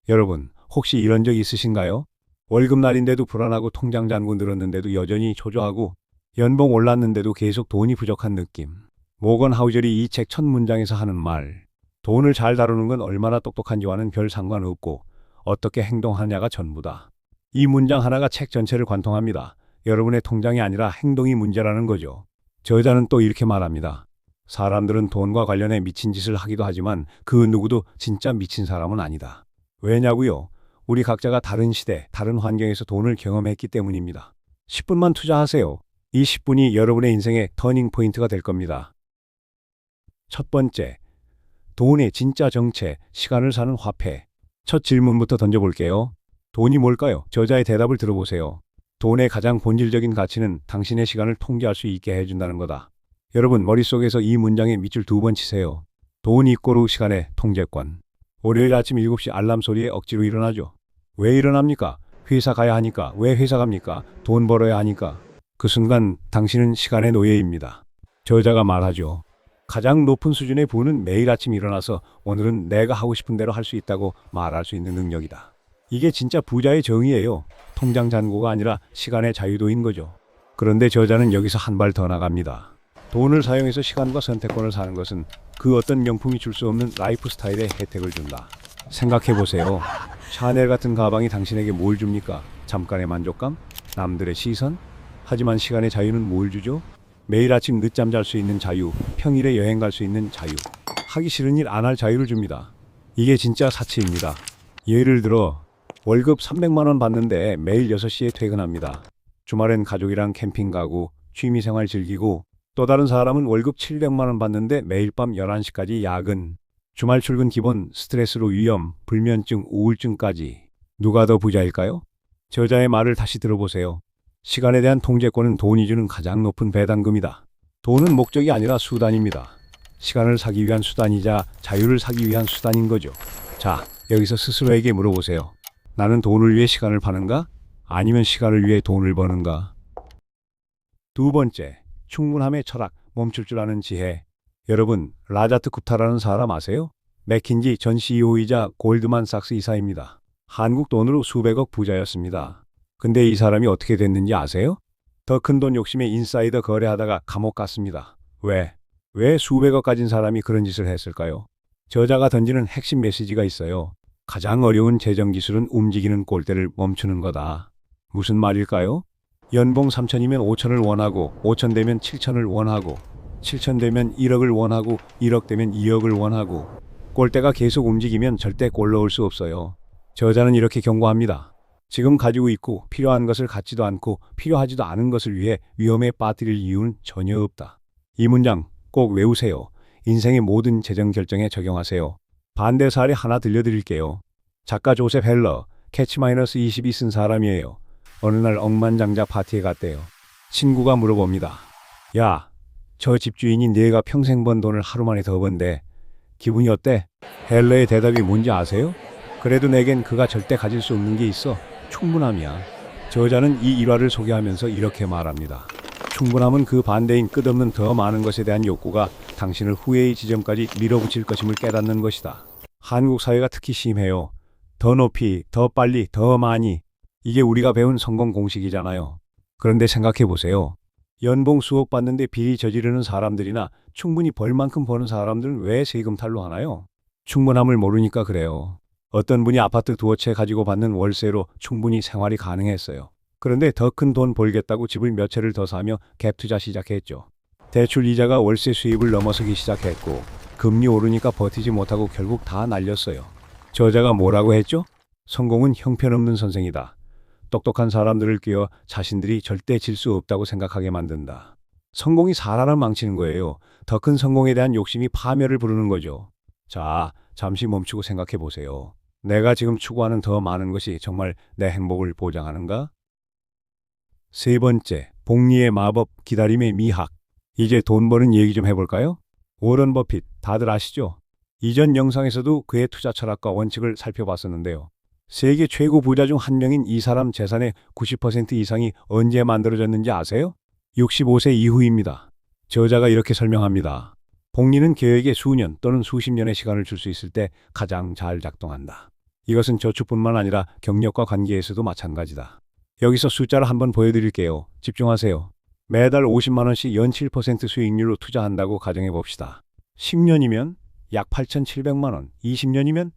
여러분, 혹시 이런 적 있으신가요? 월급날인데도 불안하고 통장 잔고 늘었는데도 여전히 초조하고 연봉 올랐는데도 계속 돈이 부족한 느낌. 모건 하우젤이 이 책 첫 문장에서 하는 말. 돈을 잘 다루는 건 얼마나 똑똑한지와는 별 상관없고 어떻게 행동하냐가 전부다. 이 문장 하나가 책 전체를 관통합니다. 여러분의 통장이 아니라 행동이 문제라는 거죠. 저자는 또 이렇게 말합니다. 사람들은 돈과 관련해 미친 짓을 하기도 하지만 그 누구도 진짜 미친 사람은 아니다. 왜냐고요? 우리 각자가 다른 시대, 다른 환경에서 돈을 경험했기 때문입니다. 10분만 투자하세요. 이 10분이 여러분의 인생의 터닝 포인트가 될 겁니다. 첫 번째, 돈의 진짜 정체, 시간을 사는 화폐. 첫 질문부터 던져볼게요. 돈이 뭘까요? 저자의 대답을 들어보세요. 돈의 가장 본질적인 가치는 당신의 시간을 통제할 수 있게 해준다는 거다. 여러분, 머릿속에서 이 문장에 밑줄 2번 치세요. 돈 이꼬르 시간의 통제권. 월요일 아침 7시 알람 소리에 억지로 일어나죠. 왜 일어납니까? 회사 가야 하니까. 왜 회사 갑니까? 돈 벌어야 하니까. 그 순간 당신은 시간의 노예입니다. 저자가 말하죠. 가장 높은 수준의 부는 매일 아침 일어나서 오늘은 내가 하고 싶은 대로 할 수 있다고 말할 수 있는 능력이다. 이게 진짜 부자의 정의예요. 통장 잔고가 아니라 시간의 자유도인 거죠. 그런데 저자는 여기서 한 발 더 나갑니다. 돈을 사용해서 시간과 선택권을 사는 것은 그 어떤 명품이 줄 수 없는 라이프 스타일의 혜택을 준다. 생각해보세요. 샤넬 같은 가방이 당신에게 뭘 줍니까? 잠깐의 만족감? 남들의 시선? 하지만 시간의 자유는 뭘 주죠? 매일 아침 늦잠 잘 수 있는 자유, 평일에 여행 갈 수 있는 자유, 하기 싫은 일 안 할 자유를 줍니다. 이게 진짜 사치입니다. 예를 들어 월급 300만 원 받는데 매일 6시에 퇴근합니다. 주말엔 가족이랑 캠핑 가고 취미생활 즐기고 또 다른 사람은 월급 700만 원 받는데 매일 밤 11시까지 야근. 주말 출근 기본 스트레스로 위험, 불면증, 우울증까지. 누가 더 부자일까요? 저자의 말을 다시 들어보세요. 시간에 대한 통제권은 돈이 주는 가장 높은 배당금이다. 돈은 목적이 아니라 수단입니다. 시간을 사기 위한 수단이자 자유를 사기 위한 수단인 거죠. 자, 여기서 스스로에게 물어보세요. 나는 돈을 위해 시간을 파는가? 아니면 시간을 위해 돈을 버는가? 두 번째, 충분함의 철학, 멈출 줄 아는 지혜. 여러분, 라자트 굽타라는 사람 아세요? 맥킨지 전 CEO이자 골드만삭스 이사입니다. 한국 돈으로 수백억 부자였습니다. 근데 이 사람이 어떻게 됐는지 아세요? 더 큰 돈 욕심에 인사이더 거래하다가 감옥 갔습니다. 왜? 왜 수백억 가진 사람이 그런 짓을 했을까요? 저자가 던지는 핵심 메시지가 있어요. 가장 어려운 재정 기술은 움직이는 꼴대를 멈추는 거다. 무슨 말일까요? 연봉 3천이면 5천을 원하고 5천 되면 7천을 원하고 7천 되면 1억을 원하고 1억 되면 2억을 원하고 꼴대가 계속 움직이면 절대 꼴 넣을 수 없어요. 저자는 이렇게 경고합니다. 지금 가지고 있고 필요한 것을 갖지도 않고 필요하지도 않은 것을 위해 위험에 빠뜨릴 이유는 전혀 없다. 이 문장 꼭 외우세요. 인생의 모든 재정 결정에 적용하세요. 반대 사례 하나 들려드릴게요. 작가 조셉 헬러, 캐치-22 쓴 사람이에요. 어느 날 억만장자 파티에 갔대요. 친구가 물어봅니다. 야, 저 집주인이 네가 평생 번 돈을 하루 만에 더 번대. 기분이 어때? 헬러의 대답이 뭔지 아세요? 그래도 내겐 그가 절대 가질 수 없는 게 있어. 충분함이야. 저자는 이 일화를 소개하면서 이렇게 말합니다. 충분함은 그 반대인 끝없는 더 많은 것에 대한 욕구가 당신을 후회의 지점까지 밀어붙일 것임을 깨닫는 것이다. 한국 사회가 특히 심해요. 더 높이, 더 빨리, 더 많이. 이게 우리가 배운 성공 공식이잖아요. 그런데 생각해 보세요. 연봉 수억 받는데 비리 저지르는 사람들이나 충분히 벌 만큼 버는 사람들은 왜 세금 탈루하나요? 충분함을 모르니까 그래요. 어떤 분이 아파트 2채 가지고 받는 월세로 충분히 생활이 가능했어요. 그런데 더 큰 돈 벌겠다고 집을 몇 채를 더 사며 갭 투자 시작했죠. 대출 이자가 월세 수입을 넘어서기 시작했고 금리 오르니까 버티지 못하고 결국 다 날렸어요. 저자가 뭐라고 했죠? 성공은 형편없는 선생이다. 똑똑한 사람들을 끼워 자신들이 절대 질 수 없다고 생각하게 만든다. 성공이 사람을 망치는 거예요. 더 큰 성공에 대한 욕심이 파멸을 부르는 거죠. 자, 잠시 멈추고 생각해 보세요. 내가 지금 추구하는 더 많은 것이 정말 내 행복을 보장하는가? 세 번째, 복리의 마법, 기다림의 미학. 이제 돈 버는 얘기 좀 해볼까요? 워런 버핏, 다들 아시죠? 이전 영상에서도 그의 투자 철학과 원칙을 살펴봤었는데요. 세계 최고 부자 중 한 명인 이 사람 재산의 90% 이상이 언제 만들어졌는지 아세요? 65세 이후입니다. 저자가 이렇게 설명합니다. 복리는 계획에 수년 또는 수십 년의 시간을 줄 수 있을 때 가장 잘 작동한다. 이것은 저축뿐만 아니라 경력과 관계에서도 마찬가지다. 여기서 숫자를 한번 보여드릴게요. 집중하세요. 매달 50만 원씩 연 7% 수익률로 투자한다고 가정해 봅시다. 10년이면 약 8,700만 원, 20년이면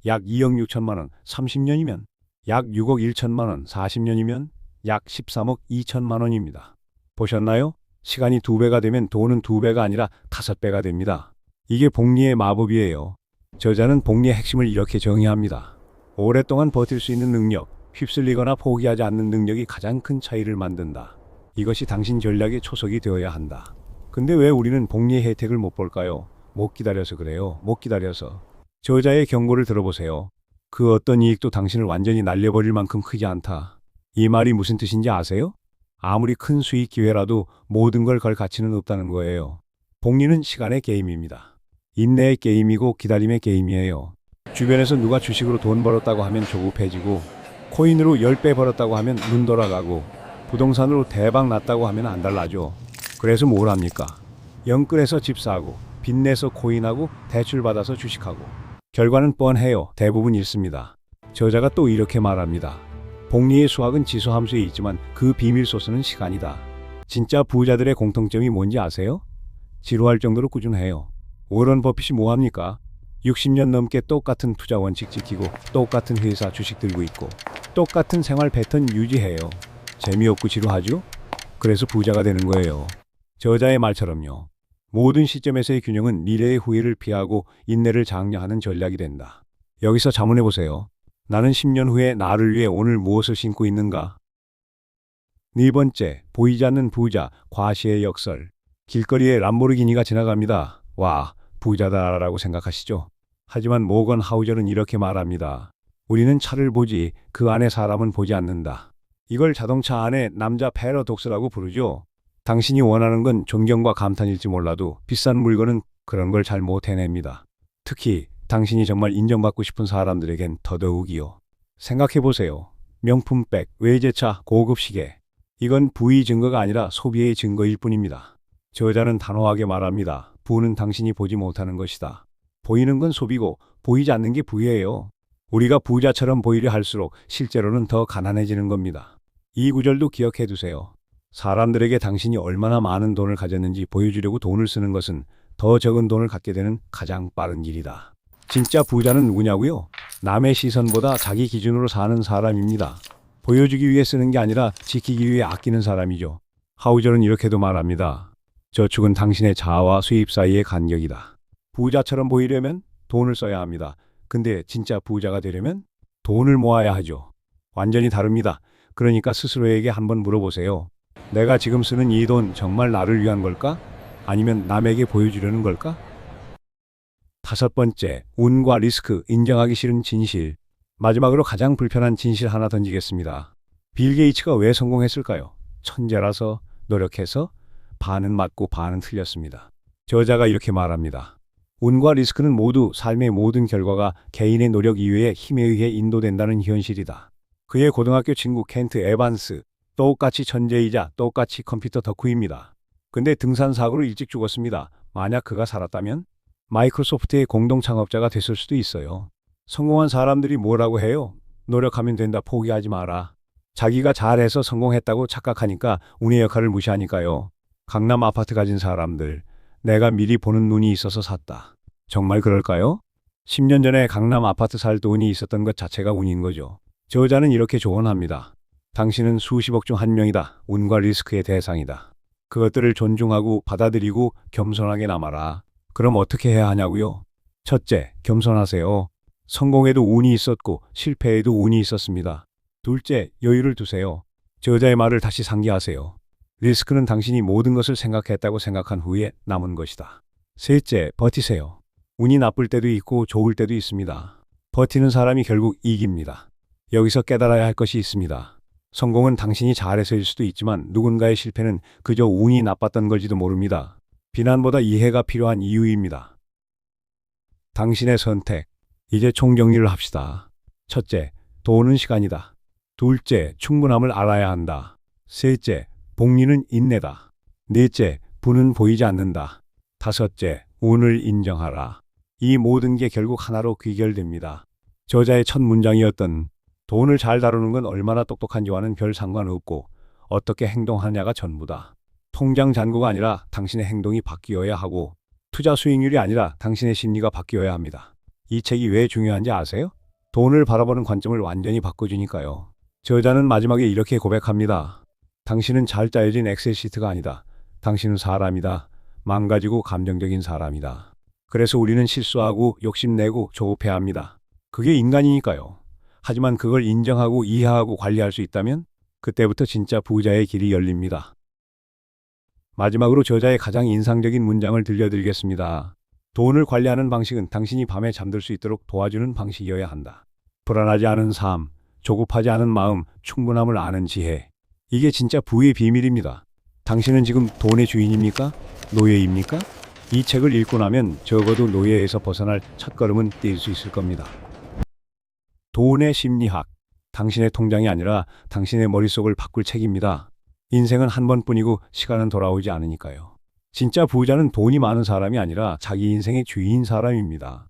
약 2억 6천만 원, 30년이면 약 6억 1천만 원, 40년이면 약 13억 2천만 원입니다. 보셨나요? 시간이 2배가 되면 돈은 2배가 아니라 5배가 됩니다. 이게 복리의 마법이에요. 저자는 복리의 핵심을 이렇게 정의합니다. 오랫동안 버틸 수 있는 능력, 휩쓸리거나 포기하지 않는 능력이 가장 큰 차이를 만든다. 이것이 당신 전략의 초석이 되어야 한다. 근데 왜 우리는 복리의 혜택을 못 볼까요? 못 기다려서 그래요. 못 기다려서. 저자의 경고를 들어보세요. 그 어떤 이익도 당신을 완전히 날려버릴 만큼 크지 않다. 이 말이 무슨 뜻인지 아세요? 아무리 큰 수익 기회라도 모든 걸 걸 가치는 없다는 거예요. 복리는 시간의 게임입니다. 인내의 게임이고 기다림의 게임이에요. 주변에서 누가 주식으로 돈 벌었다고 하면 조급해지고, 코인으로 10배 벌었다고 하면 눈 돌아가고, 부동산으로 대박 났다고 하면 안달나죠. 그래서 뭘 합니까? 영끌해서 집 사고, 빚내서 코인하고, 대출 받아서 주식하고. 결과는 뻔해요. 대부분 잃습니다. 저자가 또 이렇게 말합니다. 복리의 수학은 지수함수에 있지만 그 비밀 소스는 시간이다. 진짜 부자들의 공통점이 뭔지 아세요? 지루할 정도로 꾸준해요. 워런 버핏이 뭐합니까? 60년 넘게 똑같은 투자 원칙 지키고 똑같은 회사 주식 들고 있고 똑같은 생활 패턴 유지해요. 재미없고 지루하죠? 그래서 부자가 되는 거예요. 저자의 말처럼요. 모든 시점에서의 균형은 미래의 후회를 피하고 인내를 장려하는 전략이 된다. 여기서 자문해 보세요. 나는 10년 후에 나를 위해 오늘 무엇을 신고 있는가? 네 번째, 보이지 않는 부자, 과시의 역설. 길거리에 람보르기니가 지나갑니다. 와, 부자다라고 생각하시죠? 하지만 모건 하우저는 이렇게 말합니다. 우리는 차를 보지 그 안에 사람은 보지 않는다. 이걸 자동차 안에 남자 패러독스라고 부르죠. 당신이 원하는 건 존경과 감탄일지 몰라도 비싼 물건은 그런 걸 잘 못 해냅니다. 특히 당신이 정말 인정받고 싶은 사람들에겐 더더욱이요. 생각해보세요. 명품백, 외제차, 고급 시계. 이건 부의 증거가 아니라 소비의 증거일 뿐입니다. 저자는 단호하게 말합니다. 부는 당신이 보지 못하는 것이다. 보이는 건 소비고 보이지 않는 게 부예요. 우리가 부자처럼 보이려 할수록 실제로는 더 가난해지는 겁니다. 이 구절도 기억해 두세요. 사람들에게 당신이 얼마나 많은 돈을 가졌는지 보여주려고 돈을 쓰는 것은 더 적은 돈을 갖게 되는 가장 빠른 길이다. 진짜 부자는 누구냐고요? 남의 시선보다 자기 기준으로 사는 사람입니다. 보여주기 위해 쓰는 게 아니라 지키기 위해 아끼는 사람이죠. 하우저는 이렇게도 말합니다. 저축은 당신의 자아와 수입 사이의 간격이다. 부자처럼 보이려면 돈을 써야 합니다. 근데 진짜 부자가 되려면 돈을 모아야 하죠. 완전히 다릅니다. 그러니까 스스로에게 한번 물어보세요. 내가 지금 쓰는 이 돈 정말 나를 위한 걸까? 아니면 남에게 보여주려는 걸까? 다섯 번째, 운과 리스크, 인정하기 싫은 진실. 마지막으로 가장 불편한 진실 하나 던지겠습니다. 빌 게이츠가 왜 성공했을까요? 천재라서, 노력해서, 반은 맞고 반은 틀렸습니다. 저자가 이렇게 말합니다. 운과 리스크는 모두 삶의 모든 결과가 개인의 노력 이외의 힘에 의해 인도된다는 현실이다. 그의 고등학교 친구 켄트 에반스, 똑같이 천재이자 똑같이 컴퓨터 덕후입니다. 근데 등산 사고로 일찍 죽었습니다. 만약 그가 살았다면 마이크로소프트의 공동 창업자가 됐을 수도 있어요. 성공한 사람들이 뭐라고 해요? 노력하면 된다, 포기하지 마라. 자기가 잘해서 성공했다고 착각하니까 운의 역할을 무시하니까요. 강남 아파트 가진 사람들, 내가 미리 보는 눈이 있어서 샀다. 정말 그럴까요? 10년 전에 강남 아파트 살 돈이 있었던 것 자체가 운인 거죠. 저자는 이렇게 조언합니다. 당신은 수십억 중 한 명이다. 운과 리스크의 대상이다. 그것들을 존중하고 받아들이고 겸손하게 남아라. 그럼 어떻게 해야 하냐고요? 첫째, 겸손하세요. 성공에도 운이 있었고 실패에도 운이 있었습니다. 둘째, 여유를 두세요. 저자의 말을 다시 상기하세요. 리스크는 당신이 모든 것을 생각했다고 생각한 후에 남은 것이다. 셋째, 버티세요. 운이 나쁠 때도 있고 좋을 때도 있습니다. 버티는 사람이 결국 이깁니다. 여기서 깨달아야 할 것이 있습니다. 성공은 당신이 잘해서일 수도 있지만 누군가의 실패는 그저 운이 나빴던 걸지도 모릅니다. 비난보다 이해가 필요한 이유입니다. 당신의 선택. 이제 총정리를 합시다. 첫째, 돈은 시간이다. 둘째, 충분함을 알아야 한다. 셋째, 복리는 인내다. 넷째, 부는 보이지 않는다. 다섯째, 운을 인정하라. 이 모든 게 결국 하나로 귀결됩니다. 저자의 첫 문장이었던 돈을 잘 다루는 건 얼마나 똑똑한지와는 별 상관없고 어떻게 행동하냐가 전부다. 통장 잔고가 아니라 당신의 행동이 바뀌어야 하고 투자 수익률이 아니라 당신의 심리가 바뀌어야 합니다. 이 책이 왜 중요한지 아세요? 돈을 바라보는 관점을 완전히 바꿔주니까요. 저자는 마지막에 이렇게 고백합니다. 당신은 잘 짜여진 엑셀 시트가 아니다. 당신은 사람이다. 망가지고 감정적인 사람이다. 그래서 우리는 실수하고 욕심내고 조급해야 합니다. 그게 인간이니까요. 하지만 그걸 인정하고 이해하고 관리할 수 있다면 그때부터 진짜 부자의 길이 열립니다. 마지막으로 저자의 가장 인상적인 문장을 들려드리겠습니다. 돈을 관리하는 방식은 당신이 밤에 잠들 수 있도록 도와주는 방식이어야 한다. 불안하지 않은 삶, 조급하지 않은 마음, 충분함을 아는 지혜. 이게 진짜 부의 비밀입니다. 당신은 지금 돈의 주인입니까? 노예입니까? 이 책을 읽고 나면 적어도 노예에서 벗어날 첫걸음은 뛸 수 있을 겁니다. 돈의 심리학. 당신의 통장이 아니라 당신의 머릿속을 바꿀 책입니다. 인생은 한 번뿐이고 시간은 돌아오지 않으니까요. 진짜 부자는 돈이 많은 사람이 아니라 자기 인생의 주인인 사람입니다.